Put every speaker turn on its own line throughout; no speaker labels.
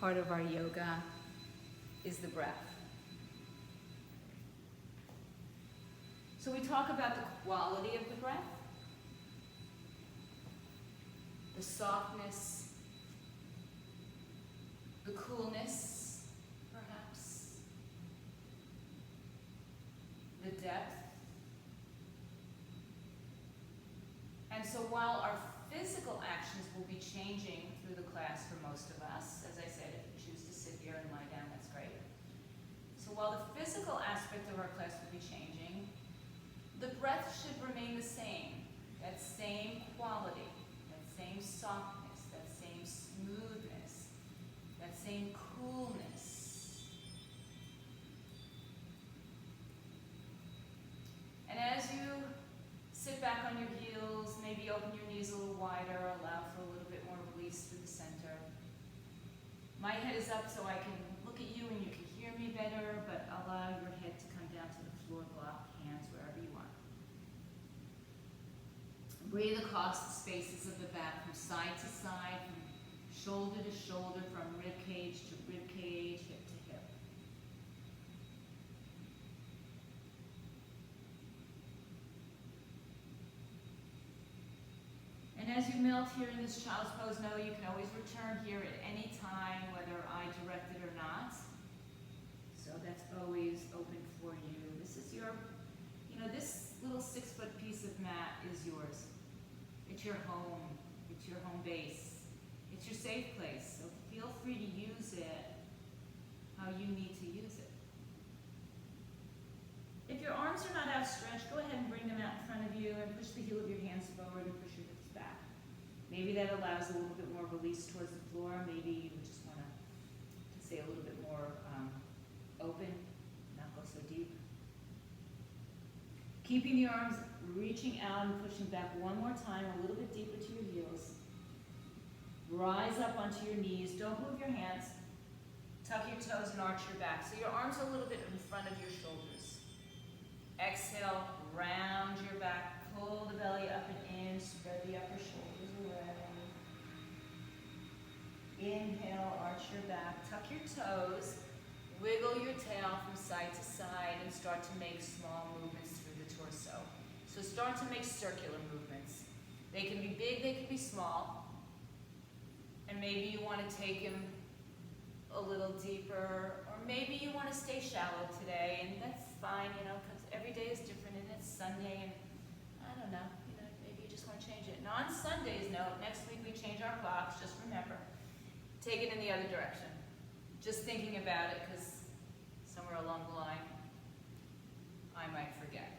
part of our yoga is the breath. So we talk about the quality of the breath, the softness, the coolness, perhaps, the depth. And so while our physical actions will be changing through the class for most of us, as I said, if you choose to sit here and lie down, that's great. So while the physical aspect of our class will be changing, the breath should remain the same. That same quality, that same softness, that same smoothness, that same coolness. And as you sit back on your heels, maybe open your knees a little wider, allow for a little bit more release through the center. My head is up so I can look at you and you can hear me better, but allow your head to come down to the floor, block hands wherever you want. Breathe across the spaces of the back from side to side, from shoulder to shoulder, from rib cage to rib cage, hip to hip. And as you melt here in this child's pose, know you can always return here at any time, whether I direct it or not. So that's always open for you. This is your, this little 6-foot piece of mat is yours. It's your home. It's your home base. It's your safe place. So feel free to use it how you need to use it. If your arms are not outstretched, go ahead and bring them out in front of you and push the heel of your hands forward and push your hips back. Maybe that allows a little bit more release towards the floor. Maybe you just want to stay a little bit more open, not go so deep. Keeping the arms reaching out and pushing back one more time, a little bit deeper to your heels. Rise up onto your knees. Don't move your hands. Tuck your toes and arch your back. So your arms are a little bit in front of your shoulders. Exhale, round your back. Pull the belly up and in. Spread the upper shoulders away. Inhale, arch your back. Tuck your toes. Wiggle your tail from side to side and start to make small movements through the torso. So start to make circular movements. They can be big, they can be small. And maybe you want to take them a little deeper, or maybe you want to stay shallow today, and that's fine, because every day is different and it's Sunday, and I don't know, maybe you just want to change it. And on Sundays, next week we change our clocks, just remember, take it in the other direction. Just thinking about it, because somewhere along the line, I might forget.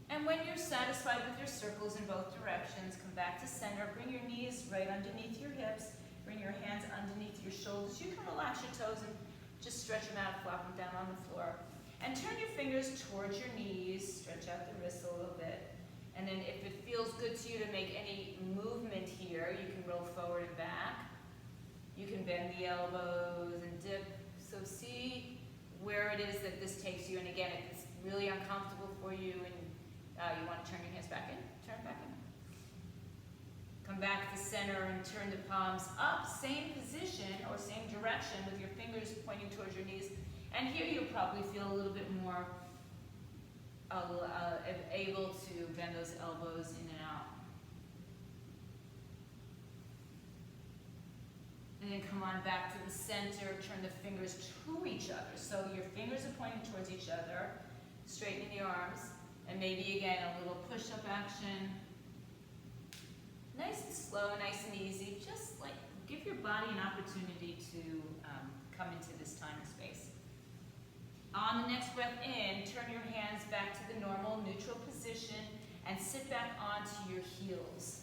And when you're satisfied with your circles in both directions, come back to center, bring your knees right underneath your hips, bring your hands underneath your shoulders. You can relax your toes and just stretch them out, flop them down on the floor. And turn your fingers towards your knees, stretch out the wrists a little bit. And then if it feels good to you to make any movement here, you can roll forward and back. You can bend the elbows and dip. So see where it is that this takes you. And again, if it's really uncomfortable for you and you want to turn your hands back in, turn back in. Come back to center and turn the palms up, same position or same direction with your fingers pointing towards your knees. And here you'll probably feel a little bit more able to bend those elbows in and out. And then come on back to the center, turn the fingers to each other. So your fingers are pointing towards each other, straightening the arms, and maybe again a little push-up action. Nice and slow, nice and easy. Just like give your body an opportunity to come into this time and space. On the next breath in, turn your hands back to the normal neutral position and sit back onto your heels.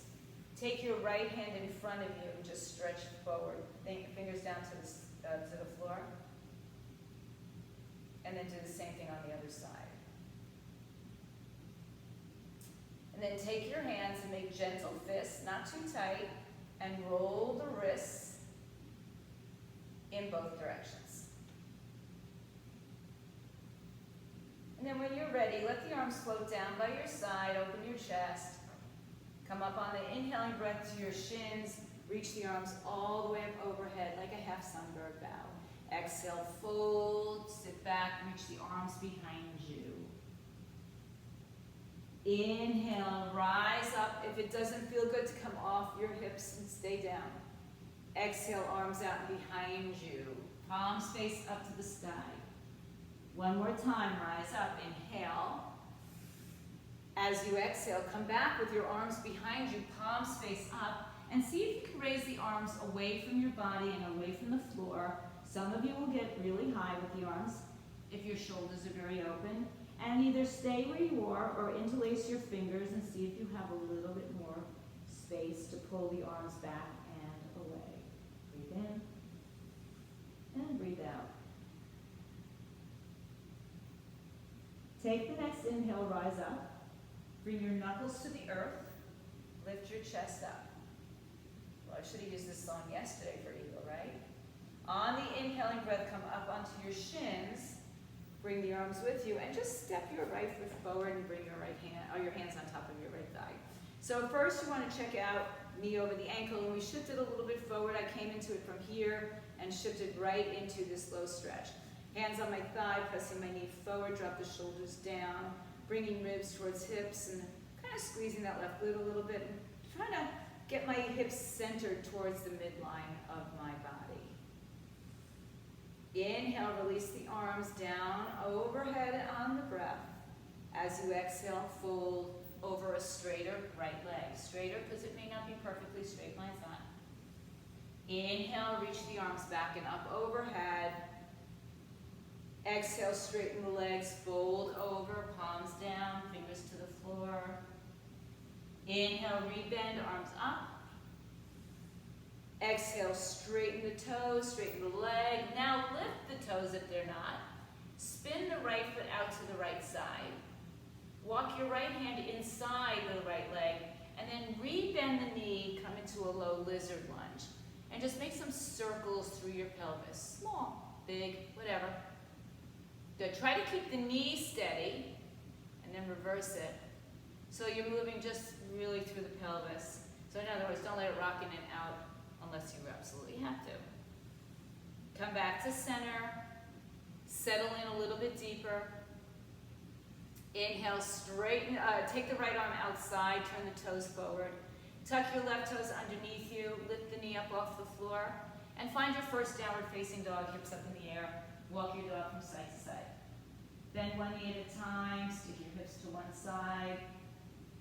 Take your right hand in front of you and just stretch forward. Fingers down to the floor. And then do the same thing on the other side. And then take your hands and make gentle fists, not too tight, and roll the wrists in both directions. And then when you're ready, let the arms float down by your side, open your chest. Come up on the inhaling breath to your shins, Reach the arms all the way up overhead like a half sunbird bow. Exhale, fold, sit back, reach the arms behind you. Inhale, rise up. If it doesn't feel good to come off your hips and stay down. Exhale, arms out behind you. Palms face up to the sky. One more time, rise up, inhale. As you exhale, come back with your arms behind you, palms face up, and see if you can raise the arms away from your body and away from the floor. Some of you will get really high with the arms if your shoulders are very open. And either stay where you are or interlace your fingers and see if you have a little bit more space to pull the arms back and away. Breathe in and breathe out. Take the next inhale, rise up. Bring your knuckles to the earth. Lift your chest up. Well, I should have used this song yesterday for eagle, right? On the inhaling breath, come up onto your shins. Bring the arms with you and just step your right foot forward and bring your right hand, or your hands on top of your right thigh. So first you want to check out knee over the ankle, and we shifted a little bit forward. I came into it from here and shifted right into this low stretch. Hands on my thigh, pressing my knee forward, drop the shoulders down, bringing ribs towards hips and kind of squeezing that left glute a little bit and trying to get my hips centered towards the midline of my body. Inhale, release the arms down, overhead on the breath. As you exhale, fold over a straighter right leg. Straighter because it may not be perfectly straight, mine's not. Inhale, reach the arms back and up overhead. Exhale, straighten the legs, fold over, palms down, fingers to the floor. Inhale, rebend, arms up. Exhale, straighten the toes, straighten the leg. Now lift the toes if they're not. Spin the right foot out to the right side. Walk your right hand inside the right leg. And then rebend the knee, come into a low lizard lunge. And just make some circles through your pelvis. Small, big, whatever. Good. Try to keep the knee steady and then reverse it. So you're moving just really through the pelvis. So in other words, don't let it rock in and out unless you absolutely have to. Come back to center. Settle in a little bit deeper. Inhale, straighten, take the right arm outside, turn the toes forward. Tuck your left toes underneath you, lift the knee up off the floor, and find your first downward facing dog, hips up in the air. Walk your dog from side to side. Bend one knee at a time, stick your hips to one side.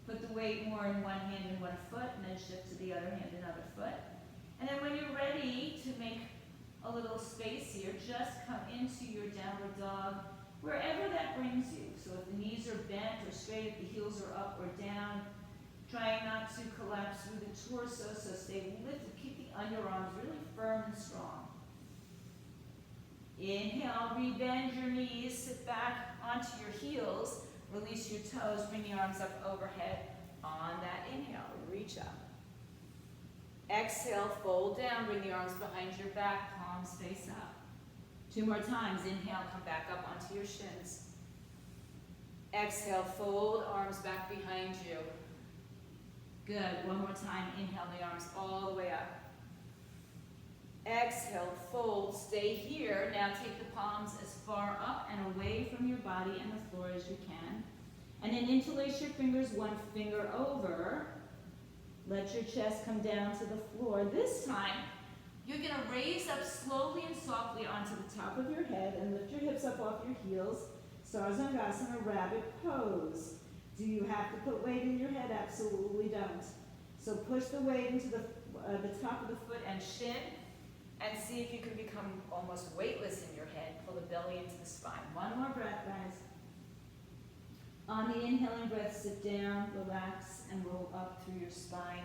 Put the weight more in one hand and one foot, and then shift to the other hand and other foot. And then when you're ready to make a little space here, just come into your downward dog, wherever that brings you. So if the knees are bent or straight, if the heels are up or down, trying not to collapse through the torso, so stay lifted, keep the underarms really firm and strong. Inhale, rebend your knees, sit back onto your heels, release your toes, bring the arms up overhead. On that inhale, reach up. Exhale, fold down, bring the arms behind your back, palms face up. 2 more times. Inhale, come back up onto your shins. Exhale, fold, arms back behind you. Good. 1 more time. Inhale, the arms all the way up. Exhale, fold, stay here. Now take the palms as far up and away from your body and the floor as you can. And then interlace your fingers, 1 finger over. Let your chest come down to the floor. This time, you're going to raise up slowly and softly onto the top of your head and lift your hips up off your heels. Chandrasana, rabbit pose. Do you have to put weight in your head? Absolutely don't. So push the weight into the top of the foot and shin, and see if you can become almost weightless in your head. Pull the belly into the spine. 1 more breath, guys. On the inhaling breath, sit down, relax, and roll up through your spine.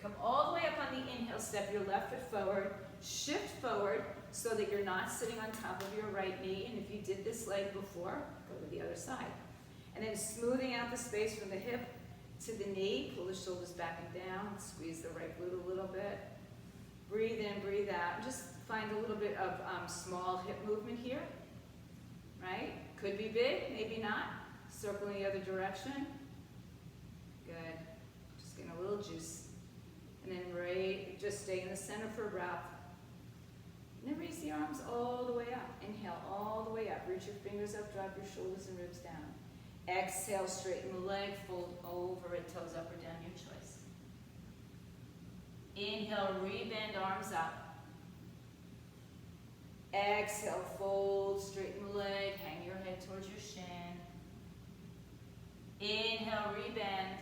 Come all the way up on the inhale, step your left foot forward, shift forward so that you're not sitting on top of your right knee. And if you did this leg before, go to the other side. And then smoothing out the space from the hip to the knee, pull the shoulders back and down, squeeze the right glute a little bit. Breathe in, breathe out. Just find a little bit of small hip movement here, right? Could be big, maybe not. Circle in the other direction. Good. Just getting a little juice. And then just stay in the center for a breath. And then raise the arms all the way up. Inhale all the way up. Reach your fingers up, drop your shoulders and ribs down. Exhale, straighten the leg, fold over it, toes up or down, your choice. Inhale, rebend, arms up. Exhale, fold, straighten the leg, hang your head towards your shin. Inhale, rebend.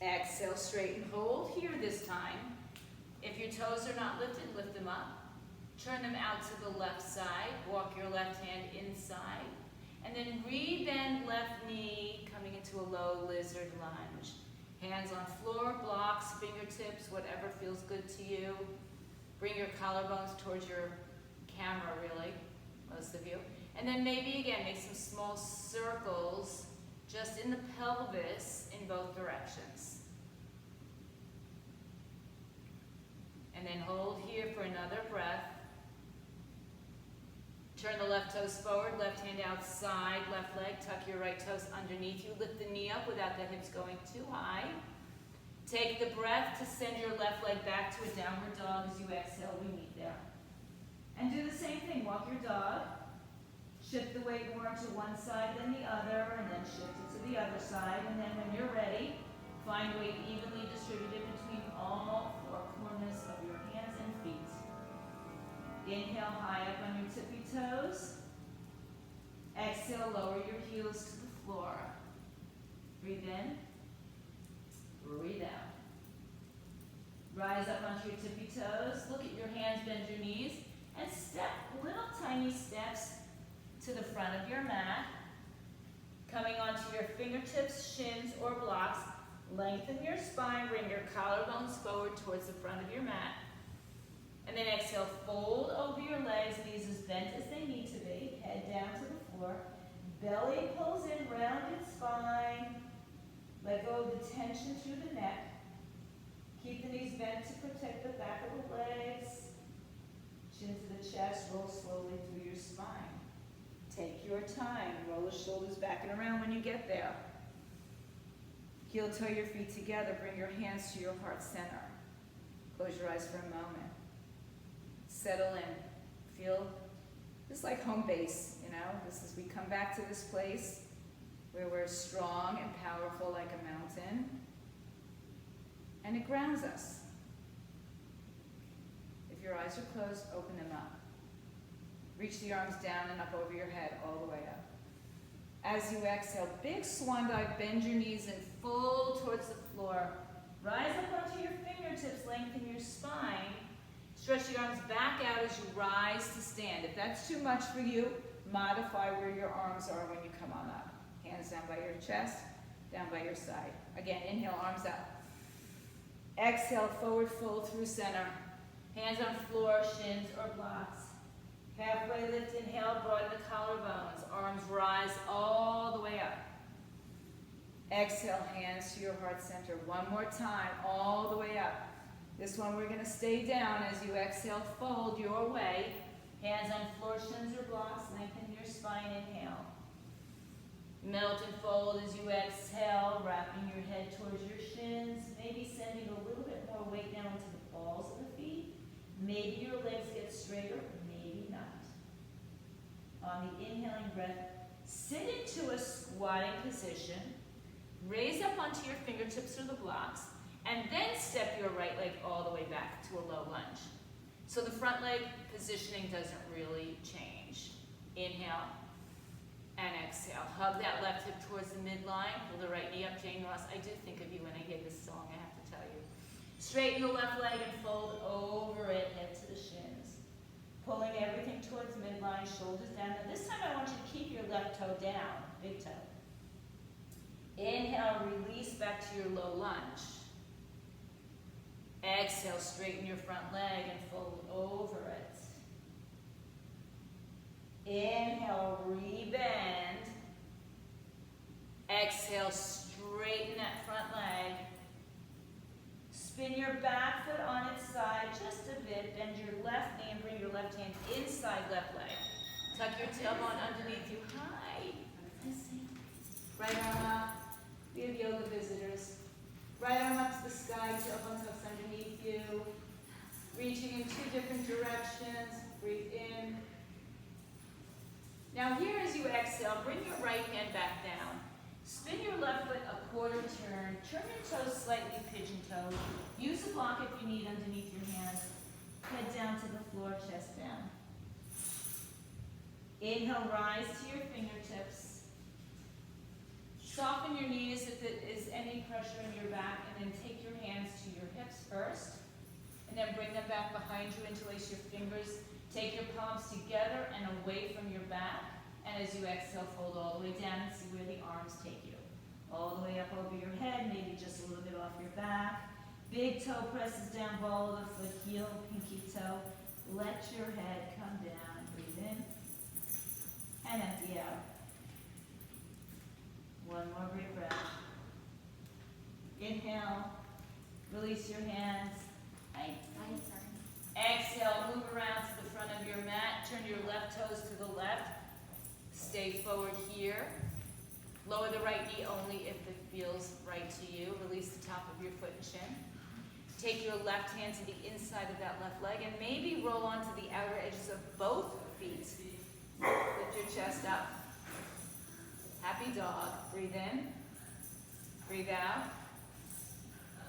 Exhale, straighten, hold here this time. If your toes are not lifted, lift them up. Turn them out to the left side. Walk your left hand inside. And then rebend left knee, coming into a low lizard lunge. Hands on floor, blocks, fingertips, whatever feels good to you. Bring your collarbones towards your camera, really, most of you. And then maybe again, make some small circles just in the pelvis in both directions. And then hold here for another breath. Turn the left toes forward, left hand outside, left leg, tuck your right toes underneath you. Lift the knee up without the hips going too high. Take the breath to send your left leg back to a downward dog. As you exhale, we meet there. And do the same thing, walk your dog. Shift the weight more to one side than the other, and then shift it to the other side. And then when you're ready, find weight evenly distributed between all four corners of your hands and feet. Inhale, high up on your tippy toes. Exhale, lower your heels to the floor. Breathe in. Breathe out. Rise up onto your tippy toes. Look at your hands, bend your knees, and step little tiny steps to the front of your mat. Coming onto your fingertips, shins, or blocks. Lengthen your spine. Bring your collarbones forward towards the front of your mat. And then exhale, fold over your legs, knees as bent as they need to be. Head down to the floor. Belly pulls in, rounded spine. Let go of the tension through the neck. Keep the knees bent to protect the back of the legs. Chin to the chest, roll slowly through your spine. Take your time. Roll the shoulders back and around when you get there. Heel toe your feet together. Bring your hands to your heart center. Close your eyes for a moment. Settle in. Feel this is like home base, you know. This is, we come back to this place where we're strong and powerful like a mountain. And it grounds us. If your eyes are closed, open them up. Reach the arms down and up over your head, all the way up. As you exhale, big swan dive, bend your knees and fold towards the floor. Rise up onto your fingertips, lengthen your spine. Stretch the arms back out as you rise to stand. If that's too much for you, modify where your arms are when you come on up. Hands down by your chest, down by your side. Again, inhale, arms up. Exhale, forward fold through center. Hands on floor, shins or blocks. Halfway lift, inhale, broaden the collarbones. Arms rise all the way up. Exhale, hands to your heart center. One more time, all the way up. This one we're going to stay down. As you exhale, fold your way. Hands on floor, shins or blocks. Lengthen your spine, inhale. Melt and fold as you exhale, wrapping your head towards your shins. Maybe sending a little bit more weight down into the balls of the feet. Maybe your legs get straighter, maybe not. On the inhaling breath, sit into a squatting position. Raise up onto your fingertips or the blocks. And then step your right leg all the way back to a low lunge. So the front leg positioning doesn't really change. Inhale and exhale. Hug that left hip towards the midline. Pull the right knee up. Jane Ross, I do think of you when I hear this song, I have to tell you. Straighten the left leg and fold over it, head to the shins. Pulling everything towards midline, shoulders down. Now this time I want you to keep your left toe down, big toe. Inhale, release back to your low lunge. Exhale, straighten your front leg and fold over it. Inhale, rebend. Exhale, straighten that front leg. Spin your back foot on its side just a bit. Bend your left knee and bring your left hand inside left leg. Tuck your tailbone underneath you. Hi. Right arm up. We have yoga visitors. Right arm up to the sky, tailbone tucks underneath you. Reaching in 2 different directions. Breathe in. Now here as you exhale, bring your right hand back down. Spin your left foot a quarter turn. Turn your toes slightly pigeon-toed. Use a block if you need underneath your hands. Head down to the floor, chest down. Inhale, rise to your fingertips. Soften your knees if it is any pressure in your back, and then take your hands to your hips first. And then bring them back behind you, interlace your fingers. Take your palms together and away from your back. And as you exhale, fold all the way down and see where the arms take you. All the way up over your head, maybe just a little bit off your back. Big toe presses down, ball of the foot, heel, pinky toe. Let your head come down. Breathe in. And empty out. One more big breath. Inhale. Release your hands. Exhale, move around to the front of your mat. Turn your left toes to the left. Stay forward here. Lower the right knee only if it feels right to you. Release the top of your foot and shin. Take your left hand to the inside of that left leg and maybe roll onto the outer edges of both feet. Lift your chest up. Happy dog. Breathe in. Breathe out.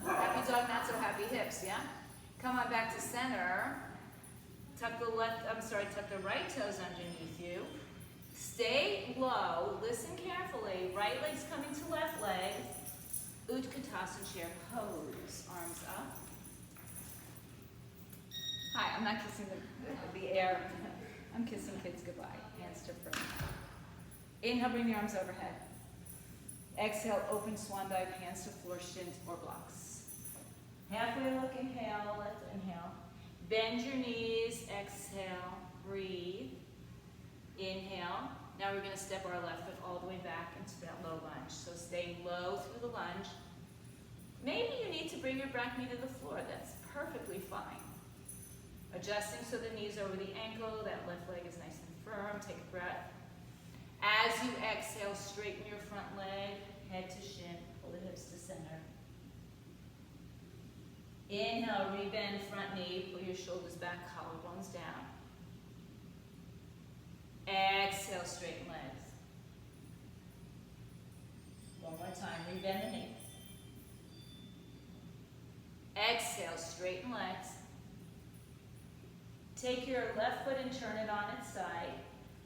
Happy dog, not so happy hips, yeah? Come on back to center. Tuck the right toes underneath you. Stay low. Listen carefully. Right leg's coming to left leg. Utkatasana chair pose. Arms up. Hi, I'm not kissing the air. I'm kissing kids goodbye. Hands to front. Inhale, bring the arms overhead. Exhale, open swan dive, hands to floor, shins or blocks. Halfway look, inhale, let's inhale. Bend your knees, exhale, breathe. Inhale. Now we're going to step our left foot all the way back into that low lunge. So staying low through the lunge. Maybe you need to bring your back knee to the floor. That's perfectly fine. Adjusting so the knee's over the ankle, that left leg is nice and firm. Take a breath. As you exhale, straighten your front leg, head to shin, pull the hips to center. Inhale, rebend front knee, pull your shoulders back, collarbones down. Exhale, straighten legs. One more time, rebend the knee. Exhale, straighten legs. Take your left foot and turn it on its side.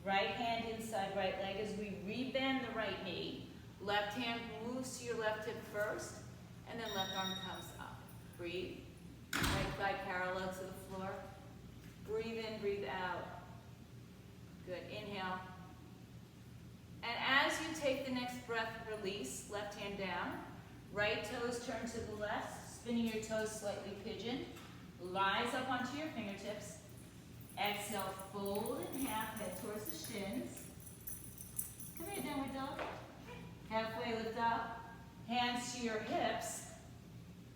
Right hand inside right leg as we rebend the right knee. Left hand moves to your left hip first, and then left arm comes up. Breathe. Right thigh parallel to the floor. Breathe in, breathe out. Good. Inhale. And as you take the next breath, release. Left hand down. Right toes turn to the left, spinning your toes slightly pigeon. Rise up onto your fingertips. Exhale, fold in half, head towards the shins. Come here, downward dog. Halfway lift up. Hands to your hips.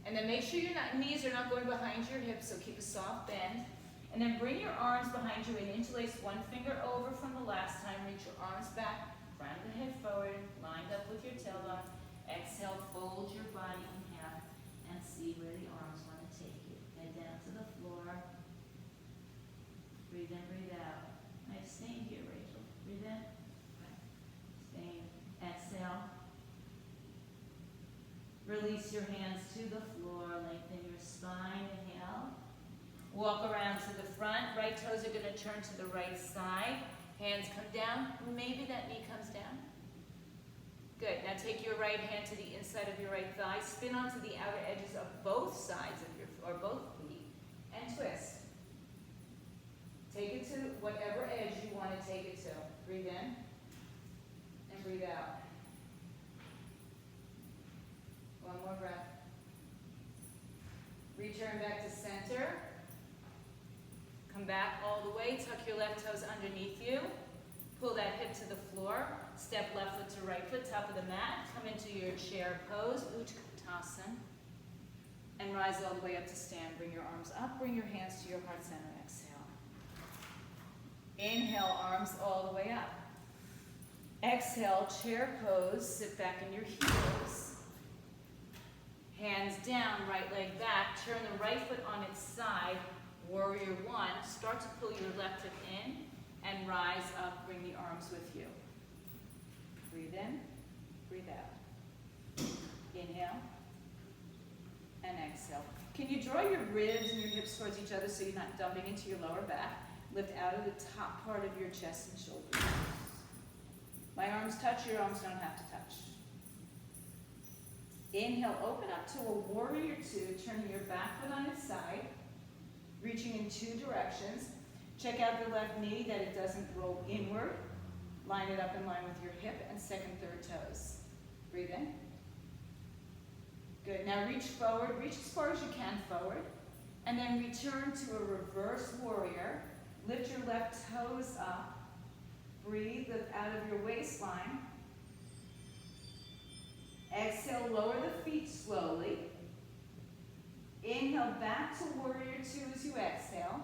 And then make sure your knees are not going behind your hips, so keep a soft bend. And then bring your arms behind you and interlace one finger over from the last time. Reach your arms back, front of the head forward, lined up with your tailbone. Exhale, fold your body in half and see where the arms want to take you. Head down to the floor. Breathe in, breathe out. Nice staying here, Rachel. Breathe in. Staying. Exhale. Release your hands to the floor. Lengthen your spine. Inhale. Walk around to the front. Right toes are going to turn to the right side. Hands come down. Maybe that knee comes down. Good. Now take your right hand to the inside of your right thigh. Spin onto the outer edges of both sides of your, or both feet, and twist. Take it to whatever edge you want to take it to. Breathe in and breathe out. One more breath. Return back to center. Come back all the way. Tuck your left toes underneath you. Pull that hip to the floor. Step left foot to right foot, top of the mat. Come into your chair pose, Utkatasana. And rise all the way up to stand. Bring your arms up. Bring your hands to your heart center. Exhale. Inhale, arms all the way up. Exhale, chair pose. Sit back in your heels. Hands down, right leg back. Turn the right foot on its side. Warrior one. Start to pull your left hip in and rise up. Bring the arms with you. Breathe in, breathe out. Inhale and exhale. Can you draw your ribs and your hips towards each other so you're not dumping into your lower back? Lift out of the top part of your chest and shoulders. My arms touch, your arms don't have to touch. Inhale, open up to a warrior two, turning your back foot on its side, reaching in two directions. Check out the left knee that it doesn't roll inward. Line it up in line with your hip and second, third toes. Breathe in. Good. Now reach forward, reach as far as you can forward, and then return to a reverse warrior. Lift your left toes up. Breathe out of your waistline. Exhale, lower the feet slowly. Inhale, back to warrior two as you exhale.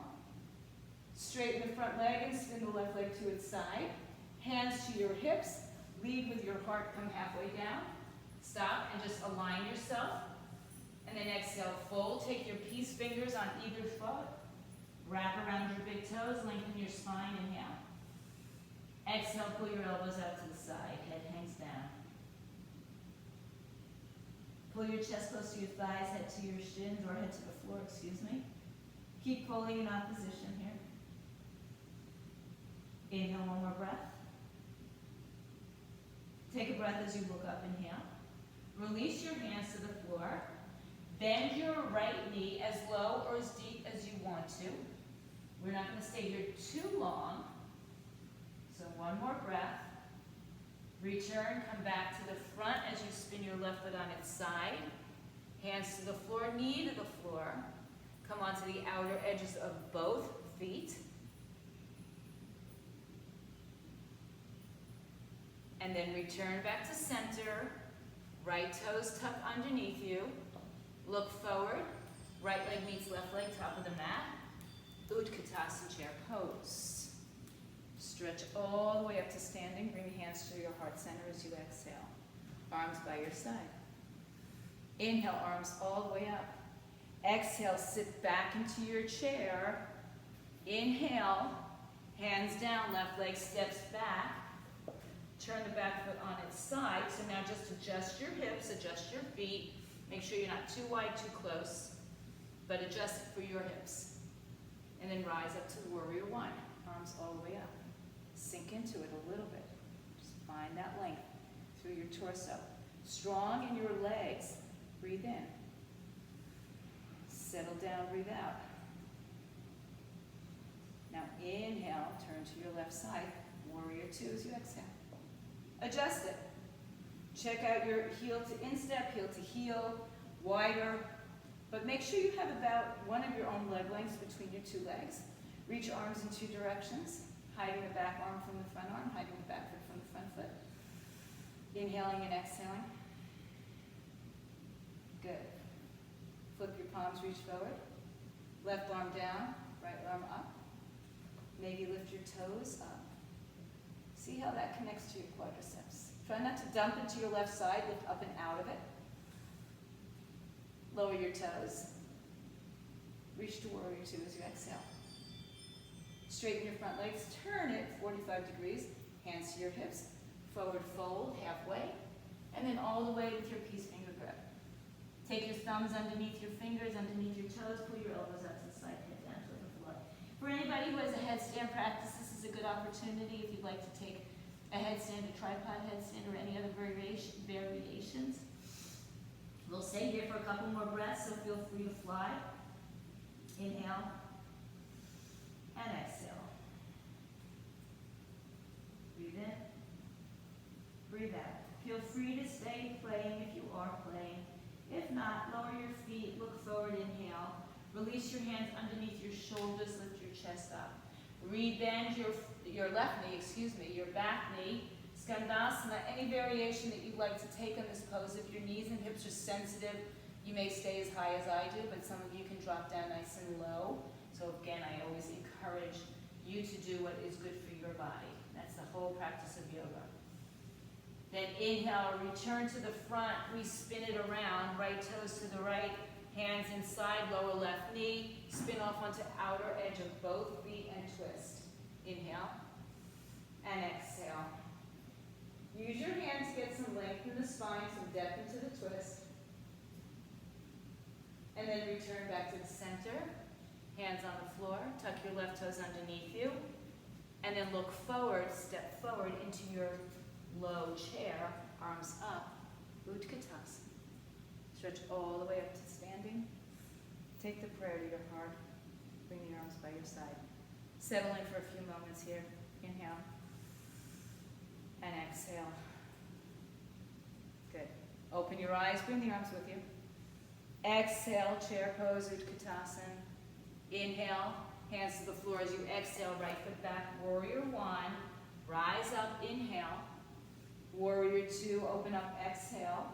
Straighten the front leg and spin the left leg to its side. Hands to your hips. Lead with your heart, come halfway down. Stop and just align yourself. And then exhale, fold. Take your peace fingers on either foot. Wrap around your big toes, lengthen your spine, inhale. Exhale, pull your elbows out to the side, head hangs down. Pull your chest close to your thighs, head to your shins, or head to the floor, excuse me. Keep pulling in opposition here. Inhale, one more breath. Take a breath as you look up, inhale. Release your hands to the floor. Bend your right knee as low or as deep as you want to. We're not going to stay here too long. So one more breath. Return, come back to the front as you spin your left foot on its side. Hands to the floor, knee to the floor. Come onto the outer edges of both feet. And then return back to center. Right toes tucked underneath you. Look forward. Right leg meets left leg, top of the mat. Utkatasana chair pose. Stretch all the way up to standing. Bring your hands to your heart center as you exhale. Arms by your side. Inhale, arms all the way up. Exhale, sit back into your chair. Inhale, hands down, left leg steps back. Turn the back foot on its side. So now just adjust your hips, adjust your feet. Make sure you're not too wide, too close, but adjust it for your hips. And then rise up to warrior one. Arms all the way up. Sink into it a little bit. Just find that length through your torso. Strong in your legs. Breathe in. Settle down, breathe out. Now inhale, turn to your left side. Warrior two as you exhale. Adjust it. Check out your heel to instep, heel to heel, wider. But make sure you have about one of your own leg lengths between your two legs. Reach arms in two directions, hiding the back arm from the front arm, hiding the back foot from the front foot. Inhaling and exhaling. Good. Flip your palms, reach forward. Left arm down, right arm up. Maybe lift your toes up. See how that connects to your quadriceps. Try not to dump into your left side, lift up and out of it. Lower your toes. Reach to warrior two as you exhale. Straighten your front legs, turn it 45 degrees, hands to your hips, forward fold halfway, and then all the way with your peace finger grip. Take your thumbs underneath your fingers, underneath your toes, pull your elbows out to the side, head down to the floor. For anybody who has a headstand practice, this is a good opportunity if you'd like to take a headstand, a tripod headstand, or any other variations. We'll stay here for a couple more breaths, so feel free to fly. Inhale and exhale. Breathe in, breathe out. Feel free to stay playing if you are playing. If not, lower your feet, look forward, inhale. Release your hands underneath your shoulders, lift your chest up. Rebend your left knee, your back knee. Chandrasana, any variation that you'd like to take on this pose. If your knees and hips are sensitive, you may stay as high as I do, but some of you can drop down nice and low. So again, I always encourage you to do what is good for your body. That's the whole practice of yoga. Then inhale, return to the front. We spin it around, right toes to the right, hands inside, lower left knee. Spin off onto outer edge of both feet and twist. Inhale and exhale. Use your hand to get some length in the spine, some depth into the twist. And then return back to the center. Hands on the floor. Tuck your left toes underneath you. And then look forward, step forward into your low chair, arms up, Utkatasana. Stretch all the way up to standing. Take the prayer to your heart. Bring the arms by your side. Settle in for a few moments here. Inhale. And exhale. Good. Open your eyes, bring the arms with you. Exhale, chair pose, Utkatasana. Inhale, hands to the floor as you exhale, right foot back, warrior one. Rise up, inhale. Warrior two, open up, exhale.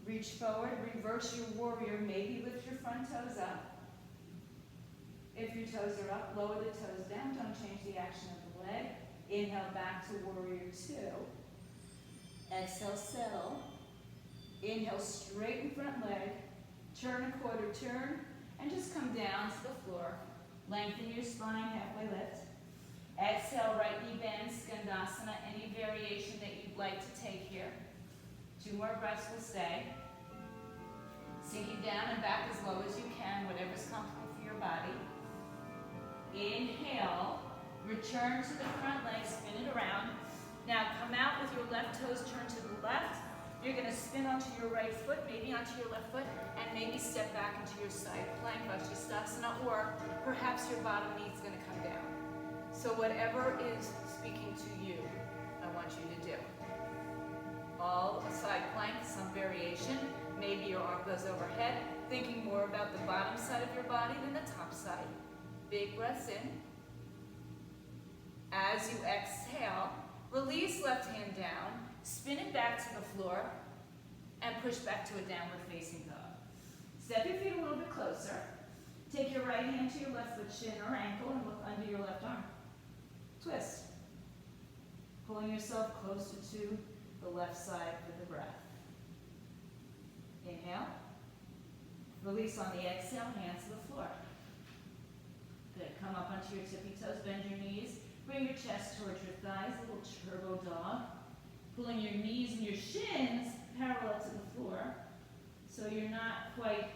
Reach forward, reverse your warrior, maybe lift your front toes up. If your toes are up, lower the toes down, don't change the action of the leg. Inhale back to warrior two. Exhale, settle. Inhale, straighten front leg. Turn a quarter turn, and just come down to the floor. Lengthen your spine, halfway lift. Exhale, right knee bend, Skandasana, any variation that you'd like to take here. 2 more breaths will stay. Sinking down and back as low as you can, whatever's comfortable for your body. Inhale, return to the front leg, spin it around. Now come out with your left toes turned to the left. You're going to spin onto your right foot, maybe onto your left foot, and maybe step back into your side plank, Shavasana, or perhaps your bottom knee is going to come down. So whatever is speaking to you, I want you to do. All a side plank, some variation. Maybe your arm goes overhead, thinking more about the bottom side of your body than the top side. Big breaths in. As you exhale, release left hand down, spin it back to the floor, and push back to a downward facing dog. Step your feet a little bit closer. Take your right hand to your left foot shin or ankle and look under your left arm. Twist. Pulling yourself closer to the left side for the breath. Inhale. Release on the exhale, hands to the floor. Good. Come up onto your tippy toes, bend your knees. Bring your chest towards your thighs, a little turbo dog. Pulling your knees and your shins parallel to the floor. So you're not quite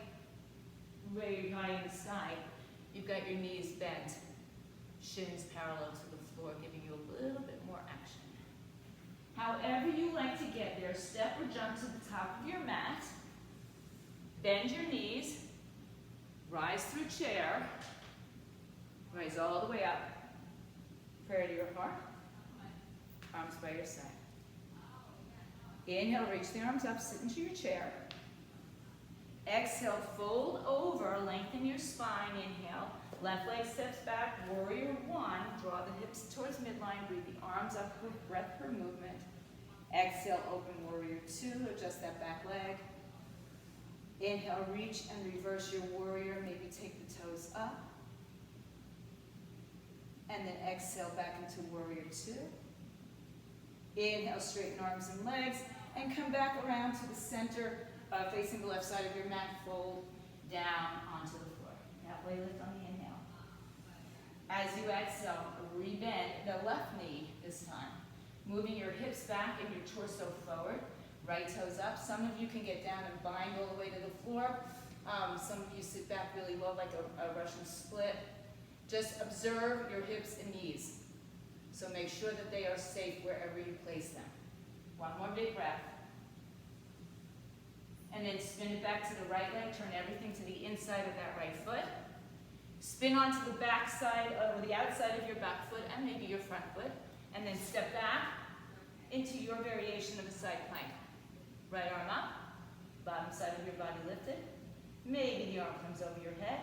way high in the sky. You've got your knees bent, shins parallel to the floor, giving you a little bit more action. However you like to get there, step or jump to the top of your mat. Bend your knees. Rise through chair. Rise all the way up. Prayer to your heart. Arms by your side. Inhale, reach the arms up, sit into your chair. Exhale, fold over, lengthen your spine. Inhale, left leg steps back, warrior one. Draw the hips towards midline, breathe the arms up, breath per movement. Exhale, open warrior two, adjust that back leg. Inhale, reach and reverse your warrior, maybe take the toes up. And then exhale back into warrior two. Inhale, straighten arms and legs, and come back around to the center, facing the left side of your mat, fold down onto the floor. Halfway lift on the inhale. As you exhale, rebend the left knee this time. Moving your hips back and your torso forward. Right toes up. Some of you can get down and bind all the way to the floor. Some of you sit back really well like a Russian split. Just observe your hips and knees. So make sure that they are safe wherever you place them. One more big breath. And then spin it back to the right leg. Turn everything to the inside of that right foot. Spin onto the back side or the outside of your back foot and maybe your front foot. And then step back into your variation of a side plank. Right arm up. Bottom side of your body lifted. Maybe the arm comes over your head.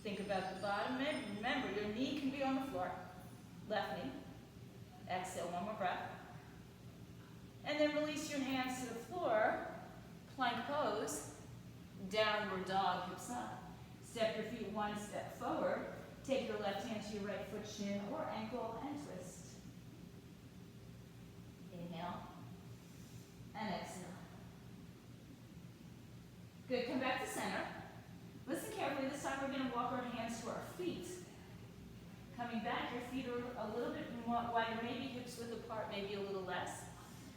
Think about the bottom. Remember, your knee can be on the floor. Left knee. Exhale, one more breath. And then release your hands to the floor. Plank pose. Downward dog, hips up. Step your feet one step forward. Take your left hand to your right foot, shin or ankle, and twist. Inhale. walk our hands to our feet. Coming back, your feet are a little bit more wider, maybe hips width apart, maybe a little less.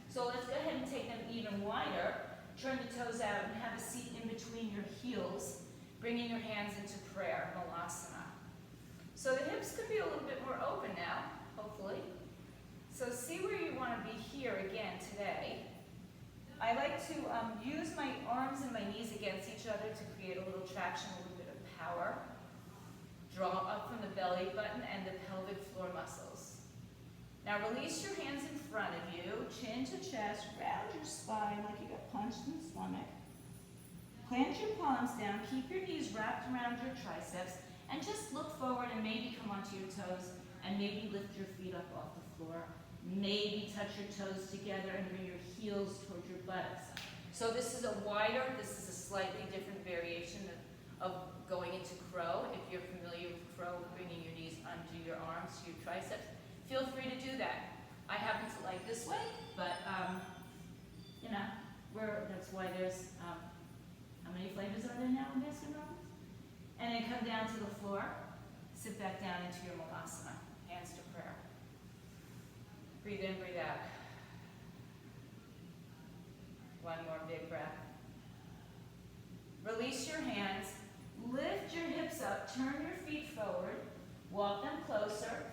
So let's go ahead and take them even wider. Turn the toes out and have a seat in between your heels, bringing your hands into prayer, Malasana. So the hips could be a little bit more open now, hopefully. So see where you want to be here again today. I like to use my arms and my knees against each other to create a little traction, a little bit of power. Draw up from the belly button and the pelvic floor muscles. Now release your hands in front of you, chin to chest, round your spine like you got punched in the stomach. Plant your palms down, keep your knees wrapped around your triceps, and just look forward and maybe come onto your toes, and maybe lift your feet up off the floor. Maybe touch your toes together and bring your heels towards your buttocks. So this is a wider, this is a slightly different variation of going into crow. If you're familiar with crow, bringing your knees under your arms to your triceps, feel free to do that. I happen to like this way, but you know, that's why there's, how many flavors are there now in Baskin Robbins? And then come down to the floor, sit back down into your Malasana, hands to prayer. Breathe in, breathe out. One more big breath. Release your hands, lift your hips up, turn your feet forward, walk them closer,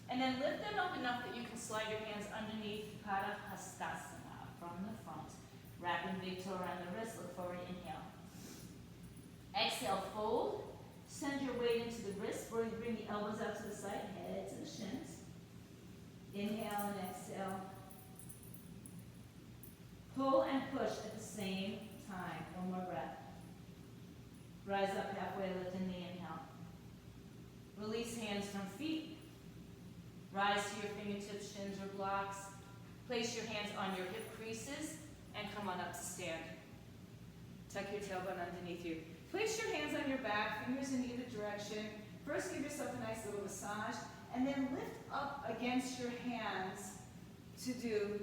and then lift them up enough that you can slide your hands underneath Padahastasana from the front. Wrapping big toe around the wrist, look forward, inhale. Exhale, fold. Send your weight into the wrist, bring the elbows out to the side, head to the shins. Inhale and exhale. Pull and push at the same time. One more breath. Rise up halfway, lift in the inhale. Release hands from feet. Rise to your fingertips, shins, or blocks. Place your hands on your hip creases and come on up to stand. Tuck your tailbone underneath you. Place your hands on your back, fingers in either direction. First, give yourself a nice little massage, and then lift up against your hands to do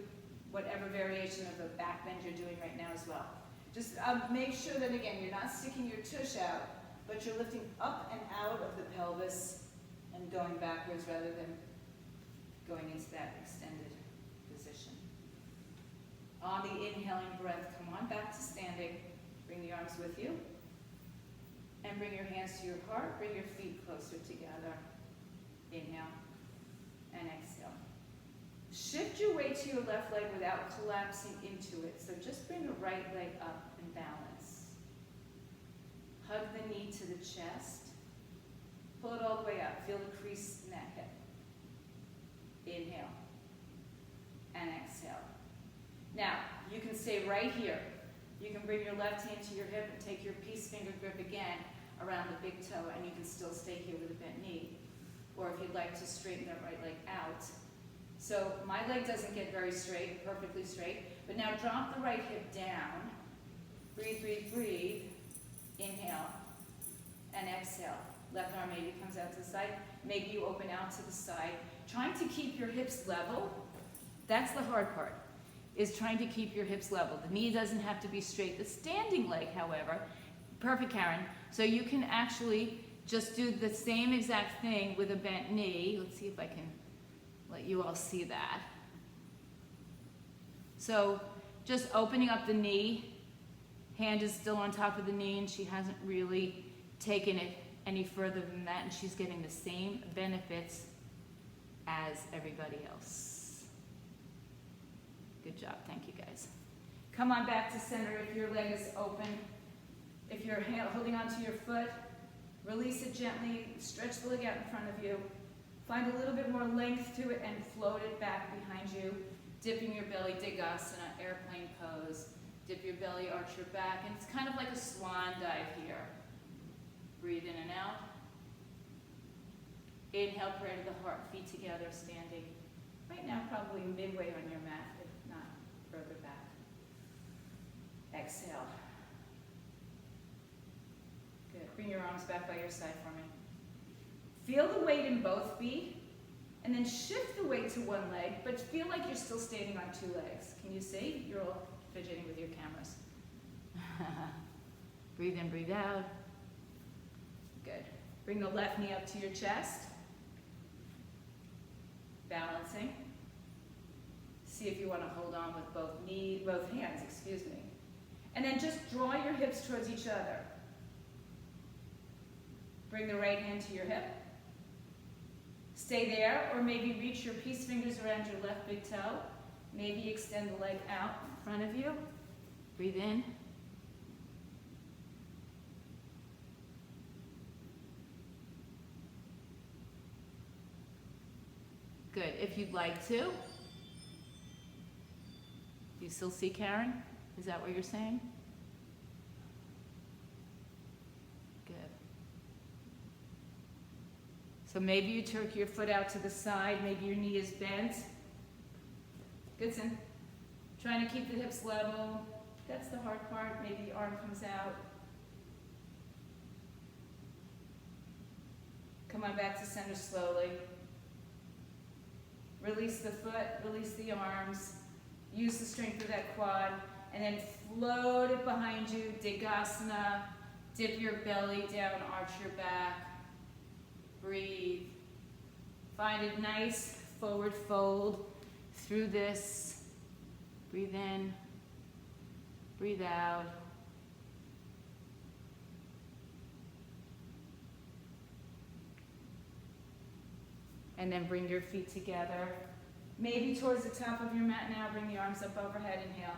whatever variation of the back bend you're doing right now as well. Just make sure that, again, you're not sticking your tush out, but you're lifting up and out of the pelvis and going backwards rather than going into that extended position. On the inhaling breath, come on back to standing. Bring the arms with you. And bring your hands to your heart. Bring your feet closer together. Inhale and exhale. Shift your weight to your left leg without collapsing into it. So just bring the right leg up and balance. Hug the knee to the chest. Pull it all the way up. Feel the crease in that hip. Inhale and exhale. Now, you can stay right here. You can bring your left hand to your hip and take your peace finger grip again around the big toe, and you can still stay here with a bent knee. Or if you'd like to straighten that right leg out. So my leg doesn't get very straight, perfectly straight, but now drop the right hip down. Breathe, breathe, breathe. Inhale and exhale. Left arm maybe comes out to the side. Maybe you open out to the side. Trying to keep your hips level, that's the hard part, is trying to keep your hips level. The knee doesn't have to be straight. The standing leg, however, perfect, Karen. So you can actually just do the same exact thing with a bent knee. Let's see if I can let you all see that. So just opening up the knee, hand is still on top of the knee, and she hasn't really taken it any further than that, and she's getting the same benefits as everybody else. Good job, thank you guys. Come on back to center if your leg is open. If you're holding onto your foot, release it gently, stretch the leg out in front of you. Find a little bit more length to it and float it back behind you. Dipping your belly, Digasana, airplane pose. Dip your belly, arch your back, and it's kind of like a swan dive here. Breathe in and out. Inhale, prayer to the heart, feet together, standing. Right now, probably midway on your mat, if not further back. Exhale. Good. Bring your arms back by your side for me. Feel the weight in both feet, and then shift the weight to one leg, but feel like you're still standing on two legs. Can you see? You're all fidgeting with your cameras. Breathe in, breathe out. Good. Bring the left knee up to your chest. Balancing. See if you want to hold on with both hands, excuse me. And then just draw your hips towards each other. Bring the right hand to your hip. Stay there, or maybe reach your peace fingers around your left big toe. Maybe extend the leg out in front of you. Breathe in. Good. If you'd like to. Do you still see Karen? Is that what you're saying? Good. So maybe you took your foot out to the side, maybe your knee is bent. Goodson. Trying to keep the hips level. That's the hard part. Maybe the arm comes out. Come on back to center slowly. Release the foot, release the arms. Use the strength of that quad. And then float it behind you. Digasana. Dip your belly down, arch your back. Breathe. Find a nice forward fold through this. Breathe in. Breathe out. And then bring your feet together. Maybe towards the top of your mat now. Bring the arms up overhead. Inhale.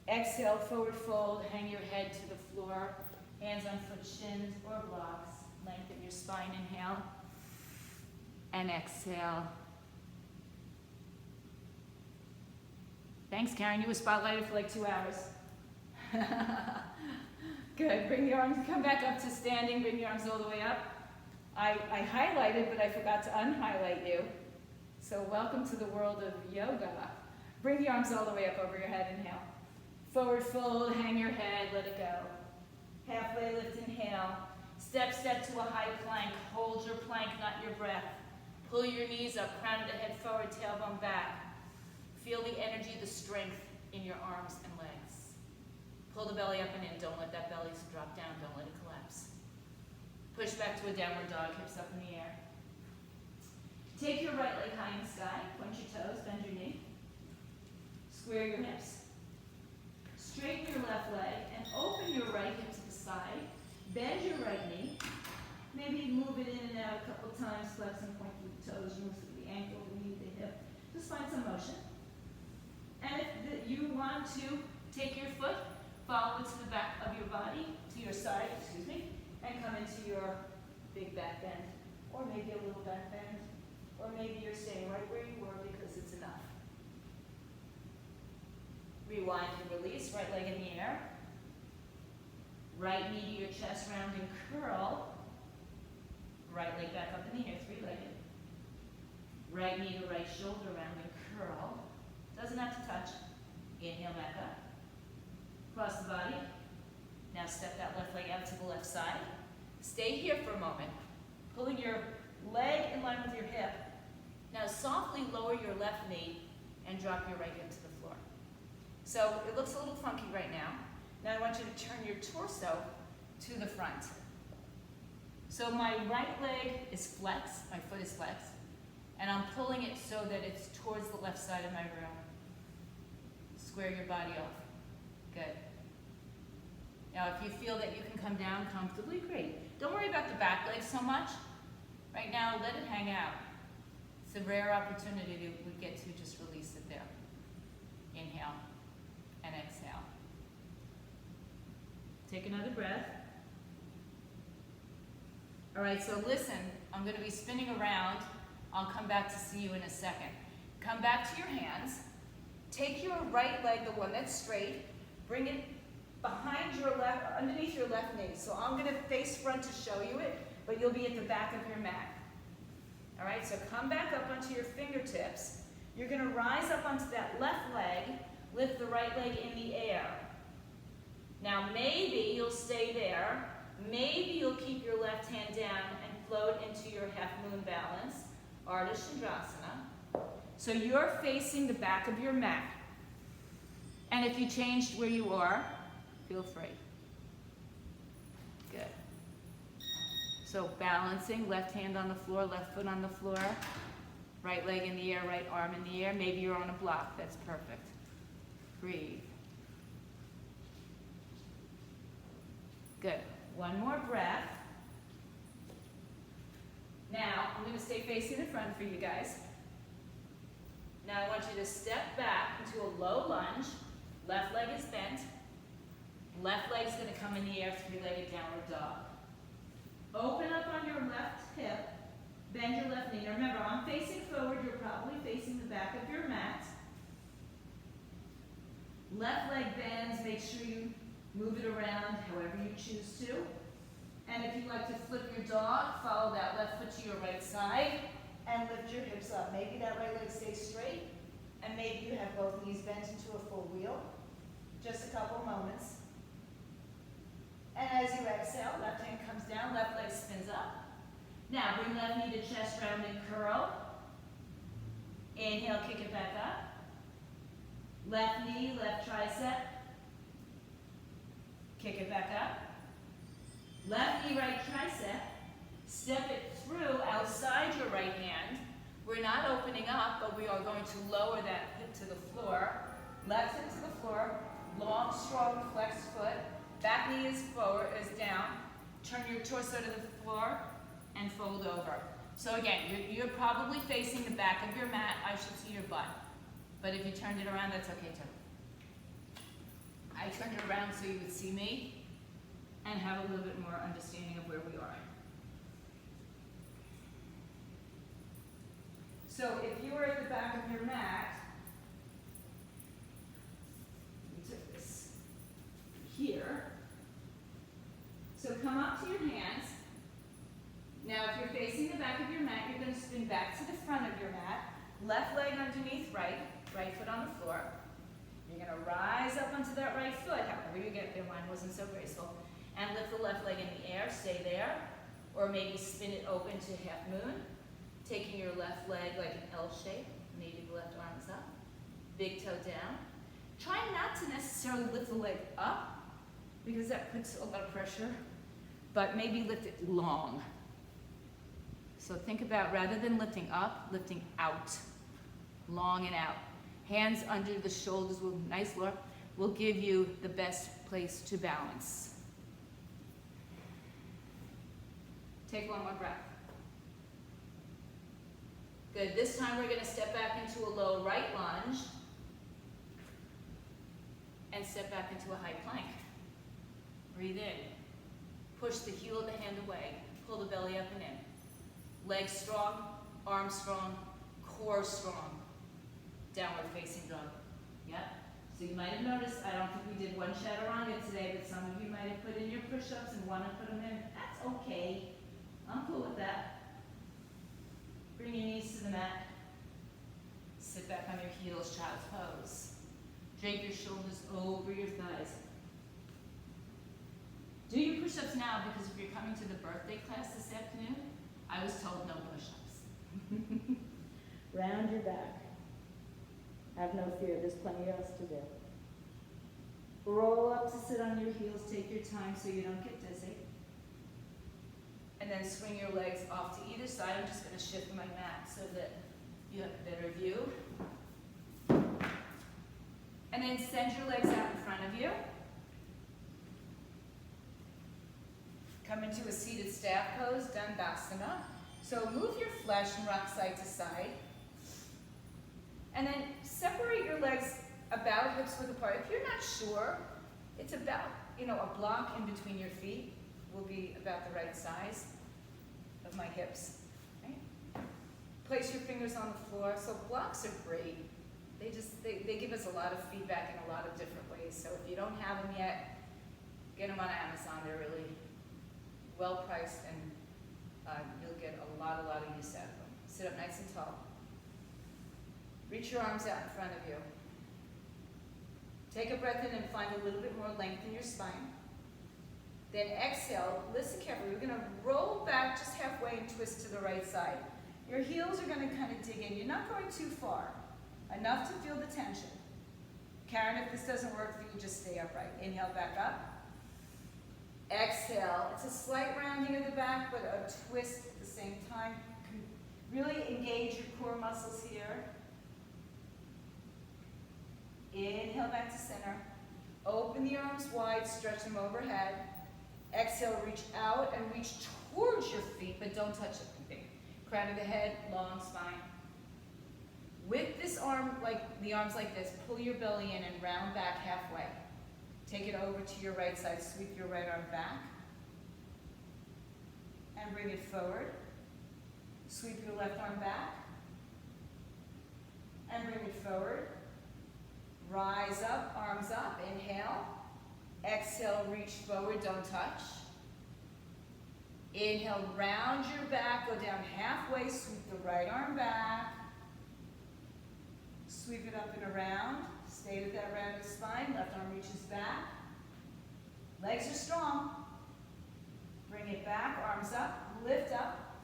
Exhale, forward fold. Hang your head to the floor. Hands on foot shins or blocks. Lengthen your spine. Inhale. And exhale. Thanks, Karen. You were spotlighted for like 2 hours. Good. Bring the arms, come back up to standing. Bring the arms all the way up. I highlighted, but I forgot to unhighlight you. So welcome to the world of yoga. Bring the arms all the way up over your head. Inhale. Forward fold, hang your head, let it go. Halfway lift, inhale. Step to a high plank. Hold your plank, not your breath. Pull your knees up, crown of the head forward, tailbone back. Feel the energy, the strength in your arms and legs. Pull the belly up and in. Don't let that belly drop down. Don't let it collapse. Push back to a downward dog, hips up in the air. Take your right leg high in the sky. Point your toes, bend your knee. Square your hips. Straighten your left leg and open your right hip to the side. Bend your right knee. Maybe move it in and out a couple times. Flex and point through the toes. Move through the ankle, the knee, the hip. Just find some motion. And if you want to take your foot, follow it to the back of your body, to your side, and come into your big back bend. Or maybe a little back bend. Or maybe you're staying right where you were because it's enough. Rewind and release, right leg in the air. Right knee to your chest, round and curl. Right leg back up in the air, three-legged. Right knee to right shoulder, round and curl. Doesn't have to touch. Inhale back up. Cross the body. Now step that left leg out to the left side. Stay here for a moment. Pulling your leg in line with your hip. Now softly lower your left knee and drop your right hip to the floor. So it looks a little funky right now. Now I want you to turn your torso to the front. So my right leg is flexed, my foot is flexed, and I'm pulling it so that it's towards the left side of my room. Square your body off. Good. Now if you feel that you can come down comfortably, great. Don't worry about the back leg so much. Right now, let it hang out. It's a rare opportunity that we get to just release it there. Inhale and exhale. Take another breath. All right, so listen, I'm going to be spinning around. I'll come back to see you in a second. Come back to your hands. Take your right leg, the one that's straight, bring it behind your left, underneath your left knee. So I'm going to face front to show you it, but you'll be at the back of your mat. All right, so come back up onto your fingertips. You're going to rise up onto that left leg, lift the right leg in the air. Now maybe you'll stay there. Maybe you'll keep your left hand down and float into your half moon balance, Ardha Chandrasana. So you're facing the back of your mat. And if you changed where you are, feel free. Good. So balancing, left hand on the floor, left foot on the floor, right leg in the air, right arm in the air. Maybe you're on a block, that's perfect. Breathe. Good. One more breath. Now, I'm going to stay facing the front for you guys. Now I want you to step back into a low lunge. Left leg is bent. Left leg's going to come in the air, three-legged downward dog. Open up on your left hip. Bend your left knee. Now remember, I'm facing forward. You're probably facing the back of your mat. Left leg bends. Make sure you move it around however you choose to. And if you like to flip your dog, follow that left foot to your right side and lift your hips up. Maybe that right leg stays straight, and maybe you have both knees bent into a full wheel. Just a couple moments. And as you exhale, left hand comes down, left leg spins up. Now bring left knee to chest, round and curl. Inhale, kick it back up. Left knee, left tricep. Kick it back up. Left knee, right tricep. Step it through outside your right hand. We're not opening up, but we are going to lower that hip to the floor. Left hip to the floor. Long, strong, flexed foot. Back knee is forward, is down. Turn your torso to the floor and fold over. So again, you're probably facing the back of your mat. I should see your butt. But if you turned it around, that's okay too. I turned it around so you would see me and have a little bit more understanding of where we are. So if you were at the back of your mat, we took this here. So come up to your hands. Now if you're facing the back of your mat, you're going to spin back to the front of your mat. Left leg underneath right, right foot on the floor. You're going to rise up onto that right foot, however you get there, mine wasn't so graceful, and lift the left leg in the air, stay there, or maybe spin it open to half moon, taking your left leg like an L shape, maybe the left arm is up, big toe down. Try not to necessarily lift the leg up, because that puts a lot of pressure, but maybe lift it long. So think about, rather than lifting up, lifting out, long and out. Hands under the shoulders, will nice look, will give you the best place to balance. Take one more breath. Good, this time we're gonna step back into a low right lunge and step back into a high plank. Breathe in. Push the heel of the hand away. Pull the belly up and in. Legs strong, arms strong, core strong. Downward facing dog. Yep. So you might have noticed, I don't think we did one chaturanga today, but some of you might have put in your push-ups and want to put them in. That's okay. I'm cool with that. Bring your knees to the mat. Sit back on your heels, child's pose. Drape your shoulders over your thighs. Do your push-ups now, because if you're coming to the birthday class this afternoon, I was told no push-ups. Round your back. Have no fear, there's plenty else to do. Roll up to sit on your heels, take your time so you don't get dizzy. And then swing your legs off to either side. I'm just going to shift my mat so that you have a better view. And then send your legs out in front of you. Come into a seated staff pose, Dandasana. So move your flesh and rock side to side. And then separate your legs about hips width apart. If you're not sure, it's about, a block in between your feet will be about the right size of my hips. Right? Place your fingers on the floor. So blocks are great. They give us a lot of feedback in a lot of different ways. So if you don't have them yet, get them on Amazon. They're really well priced, and you'll get a lot of use out of them. Sit up nice and tall. Reach your arms out in front of you. Take a breath in and find a little bit more length in your spine. Then exhale, listen carefully. We're going to roll back just halfway and twist to the right side. Your heels are going to kind of dig in. You're not going too far. Enough to feel the tension. Karen, if this doesn't work for you, just stay upright. Inhale back up. Exhale. It's a slight rounding of the back, but a twist at the same time. Really engage your core muscles here. Inhale back to center. Open the arms wide, stretch them overhead. Exhale, reach out and reach towards your feet, but don't touch it. Crown of the head, long spine. With this arm, like the arms like this, pull your belly in and round back halfway. Take it over to your right side, sweep your right arm back. And bring it forward. Sweep your left arm back. And bring it forward. Rise up, arms up, inhale. Exhale, reach forward, don't touch. Inhale, round your back, go down halfway, sweep the right arm back. Sweep it up and around. Stay with that rounded spine, left arm reaches back. Legs are strong. Bring it back, arms up, lift up.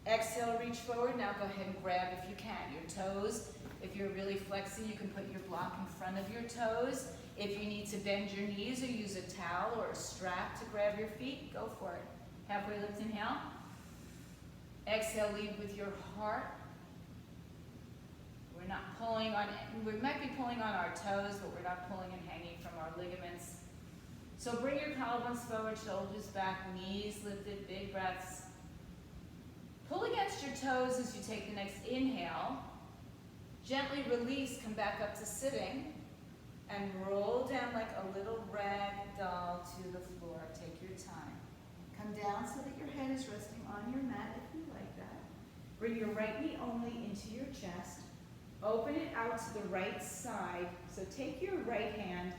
Exhale, reach forward. Now go ahead and grab if you can. Your toes, if you're really flexing, you can put your block in front of your toes. If you need to bend your knees or use a towel or a strap to grab your feet, go for it. Halfway lift, inhale. Exhale, lead with your heart. We're not pulling on, we might be pulling on our toes, but we're not pulling and hanging from our ligaments. So bring your collarbones forward, shoulders back, knees lifted, big breaths. Pull against your toes as you take the next inhale. Gently release, come back up to sitting, and roll down like a little rag doll to the floor. Take your time. Come down so that your head is resting on your mat if you like that. Bring your right knee only into your chest. Open it out to the right side. So take your right hand,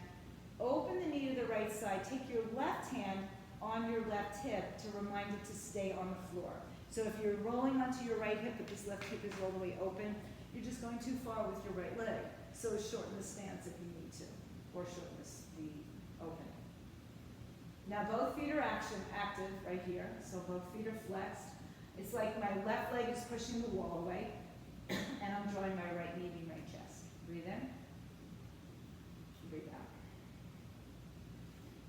open the knee to the right side, take your left hand on your left hip to remind it to stay on the floor. So if you're rolling onto your right hip, but this left hip is all the way open, you're just going too far with your right leg. So shorten the stance if you need to, or shorten the opening. Now both feet are active right here, so both feet are flexed. It's like my left leg is pushing the wall away, and I'm drawing my right knee being right chest. Breathe in, breathe out.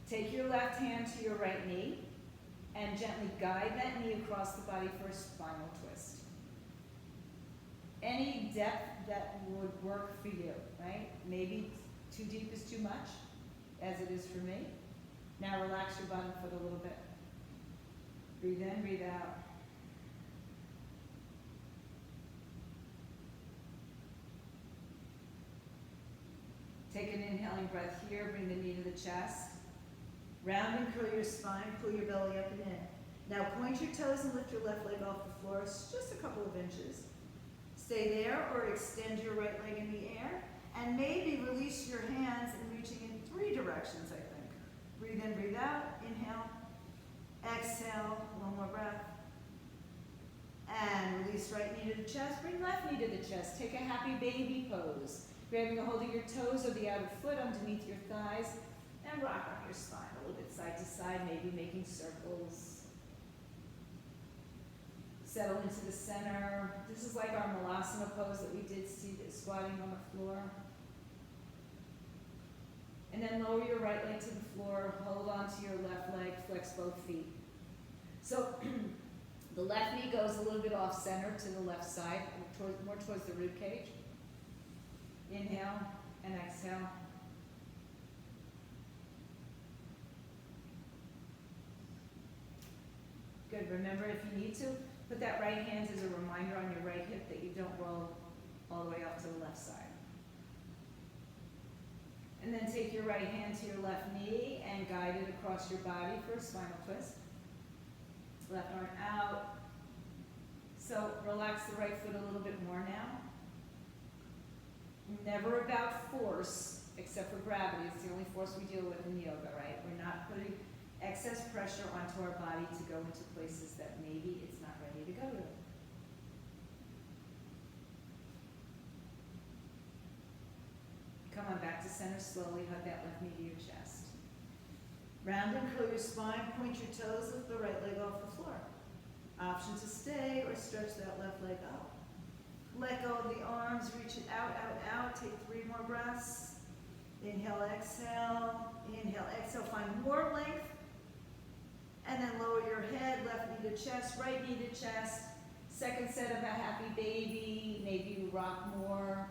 Take your left hand to your right knee, and gently guide that knee across the body for a spinal twist. Any depth that would work for you, right? Maybe too deep is too much, as it is for me. Now relax your bottom foot a little bit. Breathe in, breathe out. Take an inhaling breath here, bring the knee to the chest. Round and curl your spine, pull your belly up and in. Now point your toes and lift your left leg off the floor, just a couple of inches. Stay there or extend your right leg in the air, and maybe release your hands in reaching in 3 directions, I think. Breathe in, breathe out, inhale, exhale, one more breath. And release right knee to the chest, bring left knee to the chest. Take a happy baby pose. Grabbing a hold of your toes or the outer foot underneath your thighs, and rock on your spine a little bit side to side, maybe making circles. Settle into the center. This is like our Malasana pose that we did squatting on the floor. And then lower your right leg to the floor, hold on to your left leg, flex both feet. So the left knee goes a little bit off center to the left side, more towards the rib cage. Inhale and exhale. Good, remember if you need to, put that right hand as a reminder on your right hip that you don't roll all the way up to the left side. And then take your right hand to your left knee and guide it across your body for a spinal twist. Left arm out. So relax the right foot a little bit more now. Never about force, except for gravity. It's the only force we deal with in yoga, right? We're not putting excess pressure onto our body to go into places that maybe it's not ready to go to. Come on back to center slowly, hug that left knee to your chest. Round and curl your spine, point your toes, lift the right leg off the floor. Option to stay or stretch that left leg up. Let go of the arms, reach it out, out, out. Take 3 more breaths. Inhale, exhale. Inhale, exhale. Find more length And then lower your head, left knee to chest, right knee to chest. Second set of a happy baby, maybe you rock more.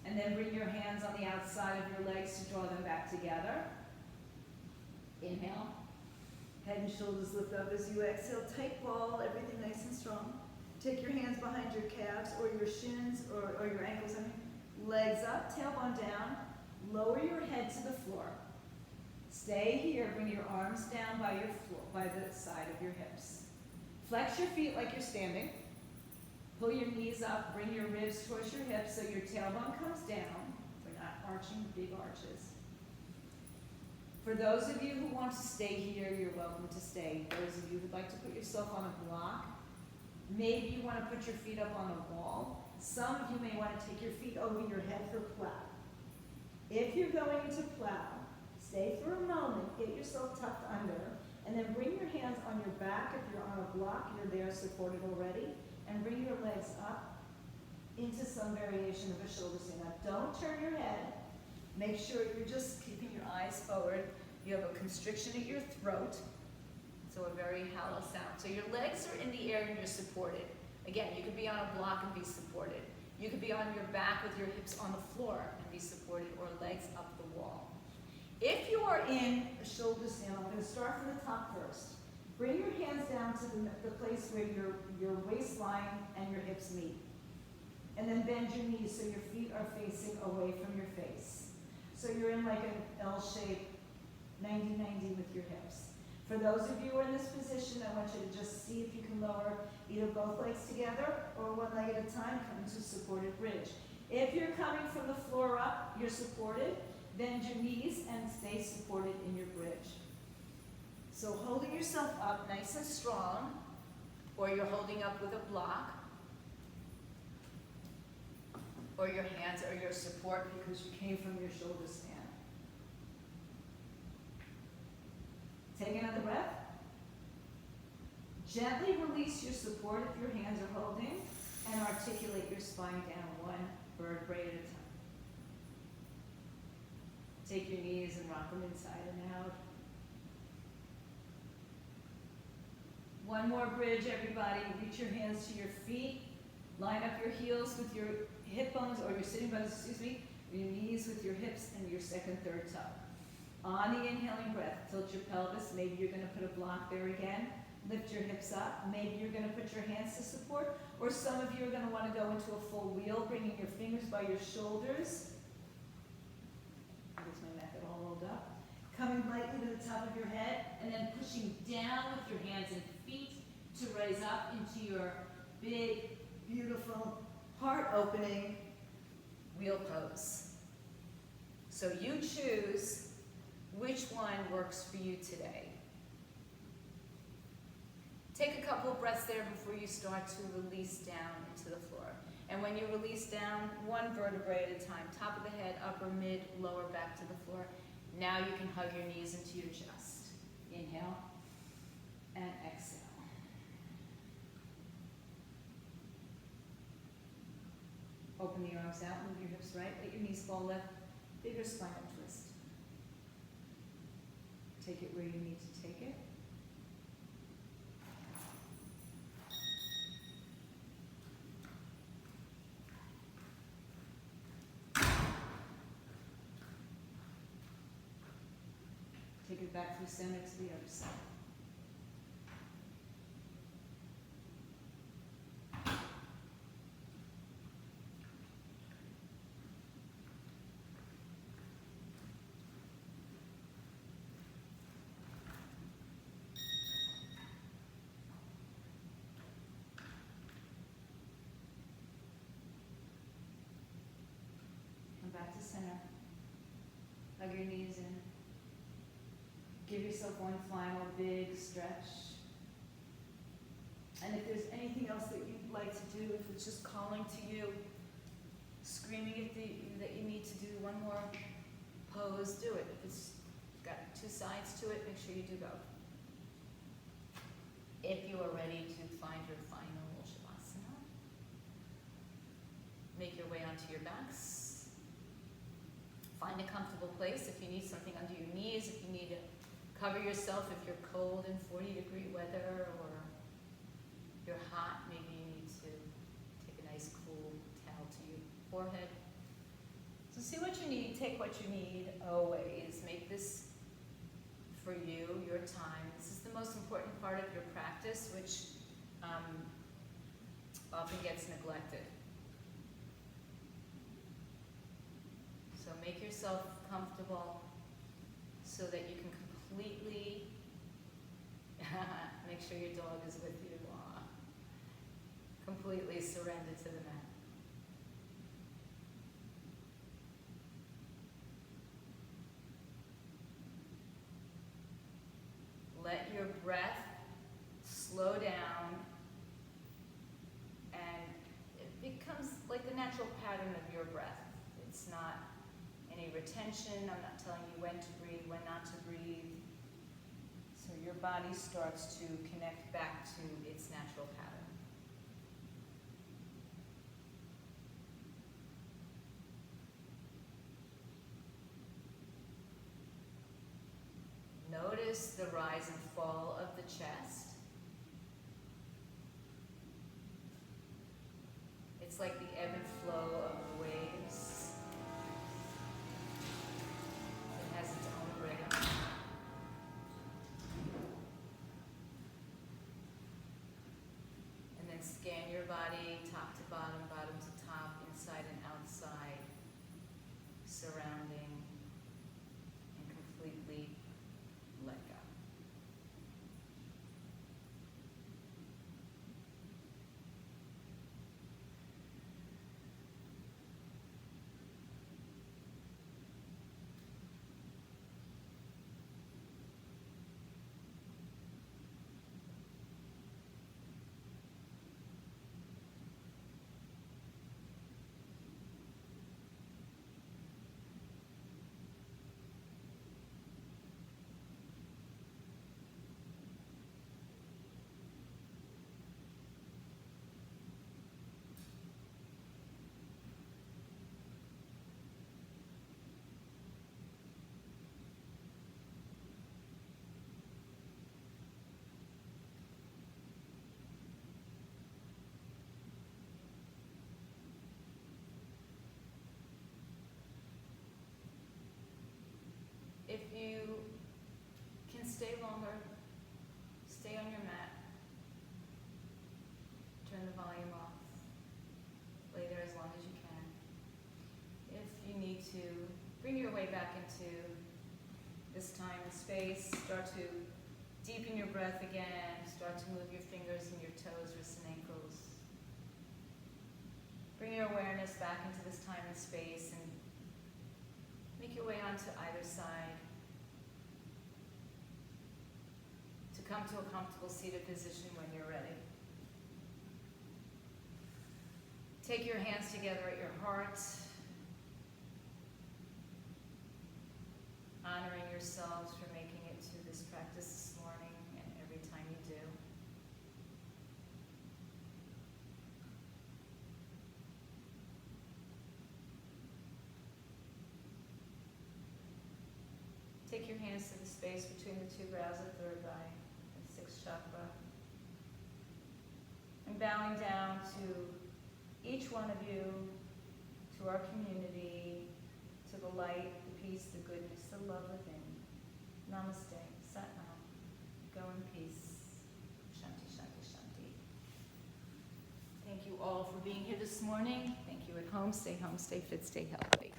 And then bring your hands on the outside of your legs to draw them back together. Inhale. Head and shoulders lift up as you exhale. Tight ball, everything nice and strong. Take your hands behind your calves or your shins or your ankles. Legs up, tailbone down. Lower your head to the floor. Stay here. Bring your arms down by your floor, by the side of your hips. Flex your feet like you're standing. Pull your knees up. Bring your ribs towards your hips so your tailbone comes down. We're not arching big arches. For those of you who want to stay here, you're welcome to stay. Those of you who'd like to put yourself on a block, maybe you want to put your feet up on a wall. Some of you may want to take your feet over your head for plow. If you're going into plow, stay for a moment, get yourself tucked under, and then bring your hands on your back. If you're on a block, you're there supported already, and bring your legs up into some variation of a shoulder stand. Now, don't turn your head. Make sure you're just keeping your eyes forward. You have a constriction at your throat, so a very hollow sound. So your legs are in the air and you're supported. Again, you could be on a block and be supported. You could be on your back with your hips on the floor and be supported, or legs up the wall. If you are in a shoulder stand, I'm going to start from the top first. Bring your hands down to the place where your waistline and your hips meet. And then bend your knees so your feet are facing away from your face. So you're in like an L shape, 90-90 with your hips. For those of you who are in this position, I want you to just see if you can lower either both legs together or one leg at a time, come into supported bridge. If you're coming from the floor up, you're supported, bend your knees and stay supported in your bridge. So holding yourself up nice and strong, or you're holding up with a block, or your hands are your support because you came from your shoulder stand. Take another breath. Gently release your support if your hands are holding, and articulate your spine down one vertebrae at a time. Take your knees and rock them inside and out. One more bridge, everybody. Reach your hands to your feet. Line up your heels with your hip bones, or your sitting bones, your knees with your hips and your second, third toe. On the inhaling breath, tilt your pelvis. Maybe you're going to put a block there again. Lift your hips up. Maybe you're going to put your hands to support, or some of you are going to want to go into a full wheel, bringing your fingers by your shoulders. Here's my method all rolled up. Coming lightly to the top of your head, and then pushing down with your hands and feet to raise up into your big, beautiful, heart-opening wheel pose. So you choose which one works for you today. Take a couple of breaths there before you start to release down into the floor. And when you release down, one vertebrae at a time, top of the head, upper, mid, lower, back to the floor. Now you can hug your knees into your chest. Inhale and exhale. Open the arms out, move your hips right, let your knees fall left, bigger spinal twist. Take it where you need to take it. Take it back through center to the other side. Come back to center. Hug your knees in. Give yourself one final big stretch. And if there's anything else that you'd like to do, if it's just calling to you, screaming at that you need to do one more pose, do it. If it's got two sides to it, make sure you do both. If you are ready to find your final Shavasana, make your way onto your backs. Find a comfortable place. If you need something under your knees, if you need to cover yourself, if you're cold in 40-degree weather or you're hot, maybe you need to take a nice cool towel to your forehead. So see what you need, take what you need always. Make this for you, your time. This is the most important part of your practice, which often gets neglected. So make yourself comfortable so that you can completely make sure your dog is with you. Completely surrender to the mat. Let your breath slow down, and it becomes like the natural pattern of your breath. It's not any retention. I'm not telling you when to breathe, when not to breathe. So your body starts to connect back to its natural pattern. Notice the rise and fall of the chest. It's like the ebb and flow of the waves. It has its own rhythm. And then scan your body top to bottom, bottom to top, inside and outside, surrounding, and completely let go. If you can stay longer, stay on your mat. Turn the volume off. Lay there as long as you can. If you need to, bring your way back into this time and space. Start to deepen your breath again. Start to move your fingers and your toes, wrists and ankles. Bring your awareness back into this time and space and make your way onto either side to come to a comfortable seated position when you're ready. Take your hands together at your heart, honoring yourselves for making it to this practice this morning and every time you do. Take your hands to the space between the two brows of third eye and sixth chakra. And bowing down to each one of you, to our community, to the light, the peace, the goodness, the love within. Namaste. Sat Nam. Go in peace. Shanti, Shanti, Shanti. Thank you all for being here this morning. Thank you at home. Stay fit, stay healthy.